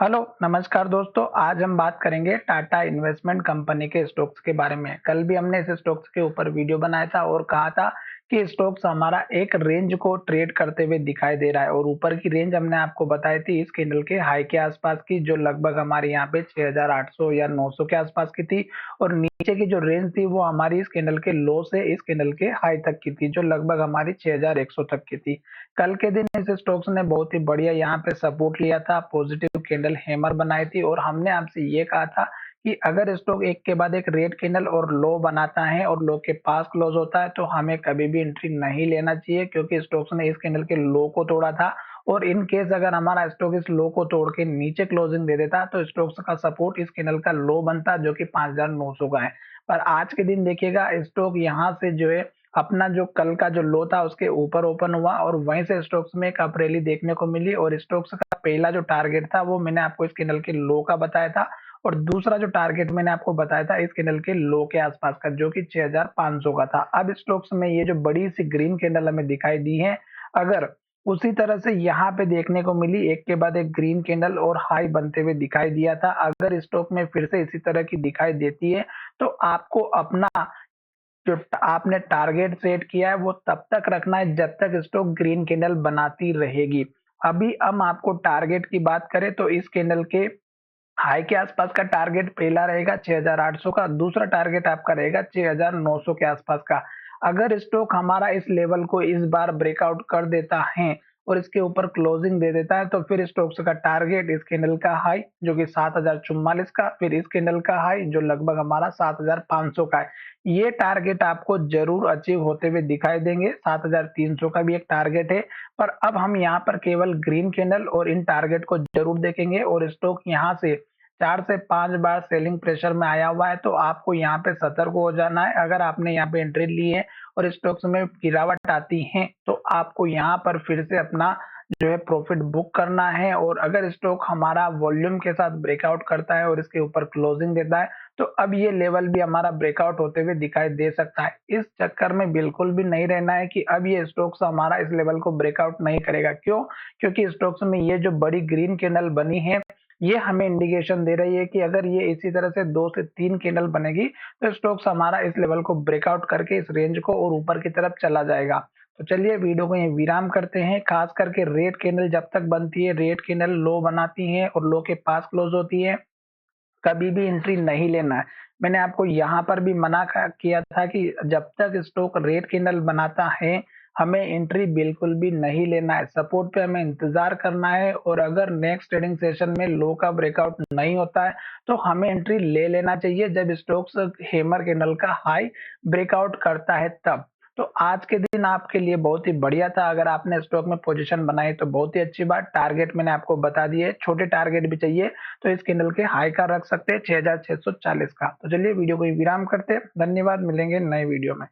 Hello, नमस्कार दोस्तों। आज हम बात करेंगे टाटा इन्वेस्टमेंट कंपनी के स्टॉक्स के बारे में। कल भी हमने इस स्टॉक्स के ऊपर वीडियो बनाया था और कहा था कि स्टॉक्स हमारा एक रेंज को ट्रेड करते हुए दिखाई दे रहा है और ऊपर की रेंज हमने आपको बताई थी इस कैंडल के हाई के आसपास की, जो लगभग हमारे यहाँ पे 6800 या 900 के आसपास की थी और नीचे की जो रेंज थी वो हमारी इस कैंडल के लो से इस कैंडल के हाई तक की थी, जो लगभग हमारी 6100 तक की थी। कल के दिन इस स्टॉक्स ने बहुत ही बढ़िया यहाँ पे सपोर्ट लिया था, पॉजिटिव कैंडल हैमर बनाई थी और हमने आपसे ये कहा था कि अगर स्टॉक एक के बाद एक रेड कैंडल और लो बनाता है और लो के पास क्लोज होता है तो हमें कभी भी एंट्री नहीं लेना चाहिए, क्योंकि स्टॉक्स ने इस कैंडल के लो को तोड़ा था और इन केस अगर हमारा स्टॉक इस लो को तोड़ के नीचे क्लोजिंग दे देता तो स्टॉक्स का सपोर्ट इस कैंडल का लो बनता, जो कि 5900 का है। पर आज के दिन देखिएगा स्टॉक यहाँ से जो है अपना जो कल का जो लो था उसके ऊपर ओपन हुआ और वहीं से स्टॉक्स में एक अप रैली देखने को मिली और स्टॉक्स का पहला जो टारगेट था वो मैंने आपको इस कैंडल के लो का बताया था और दूसरा जो टारगेट मैंने आपको बताया था इस कैंडल के लो के आसपास का, जो कि 6500 का था। अब स्टॉक्स में ये जो बड़ी सी ग्रीन कैंडल हमें दिखाई दी है, अगर उसी तरह से यहाँ पे देखने को मिली एक के बाद एक ग्रीन कैंडल और हाई बनते हुए दिखाई दिया था, अगर स्टॉक में फिर से इसी तरह की दिखाई देती है तो आपको अपना जो आपने टारगेट सेट किया है वो तब तक रखना है जब तक स्टॉक ग्रीन कैंडल बनाती रहेगी। अभी हम आपको टारगेट की बात करें तो इस कैंडल के हाई के आसपास का टारगेट पहला रहेगा 6800 का, दूसरा टारगेट आपका रहेगा 6900 के आसपास का। अगर स्टॉक हमारा इस लेवल को इस बार ब्रेकआउट कर देता है और इसके ऊपर क्लोजिंग दे देता है तो फिर स्टॉक्स का टारगेट इस कैंडल का हाई जो कि 7044 का, फिर इस कैंडल का हाई जो लगभग हमारा 7500 का है। ये टारगेट आपको जरूर अचीव होते हुए दिखाई देंगे। 7300 का भी एक टारगेट है, पर अब हम यहाँ पर केवल ग्रीन कैंडल और इन टारगेट को जरूर देखेंगे और स्टॉक यहाँ से 4 से 5 बार सेलिंग प्रेशर में आया हुआ है तो आपको यहाँ पे सतर्क हो जाना है। अगर आपने यहाँ पे एंट्री ली है और स्टॉक्स में गिरावट आती है तो आपको यहाँ पर फिर से अपना जो है प्रॉफिट बुक करना है और अगर स्टॉक हमारा वॉल्यूम के साथ ब्रेकआउट करता है और इसके ऊपर क्लोजिंग देता है तो अब ये लेवल भी हमारा ब्रेकआउट होते हुए दिखाई दे सकता है। इस चक्कर में बिल्कुल भी नहीं रहना है कि अब ये स्टॉक्स हमारा इस लेवल को ब्रेकआउट नहीं करेगा। क्यों? क्योंकि स्टॉक्स में ये जो बड़ी ग्रीन कैंडल बनी है ये हमें इंडिकेशन दे रही है कि अगर ये इसी तरह से 2 से 3 कैंडल बनेगी तो स्टॉक्स हमारा इस लेवल को ब्रेकआउट करके इस रेंज को और ऊपर की तरफ चला जाएगा। तो चलिए वीडियो को यहीं विराम करते हैं। खास करके रेड कैंडल जब तक बनती है, रेड कैंडल लो बनाती है और लो के पास क्लोज होती है, कभी भी एंट्री नहीं लेना है। मैंने आपको यहाँ पर भी किया था कि जब तक स्टॉक रेड कैंडल बनाता है हमें एंट्री बिल्कुल भी नहीं लेना है, सपोर्ट पे हमें इंतजार करना है और अगर नेक्स्ट ट्रेडिंग सेशन में लो का ब्रेकआउट नहीं होता है तो हमें एंट्री ले लेना चाहिए जब स्टॉक्स हैमर कैंडल का हाई ब्रेकआउट करता है तब। तो आज के दिन आपके लिए बहुत ही बढ़िया था। अगर आपने स्टॉक में पोजीशन बनाई तो बहुत ही अच्छी बात। टारगेट मैंने आपको बता दिए, छोटे टारगेट भी चाहिए तो इस कैंडल के हाई का रख सकते हैं 6640 का। तो चलिए वीडियो को विराम करते हैं। धन्यवाद, मिलेंगे नए वीडियो में।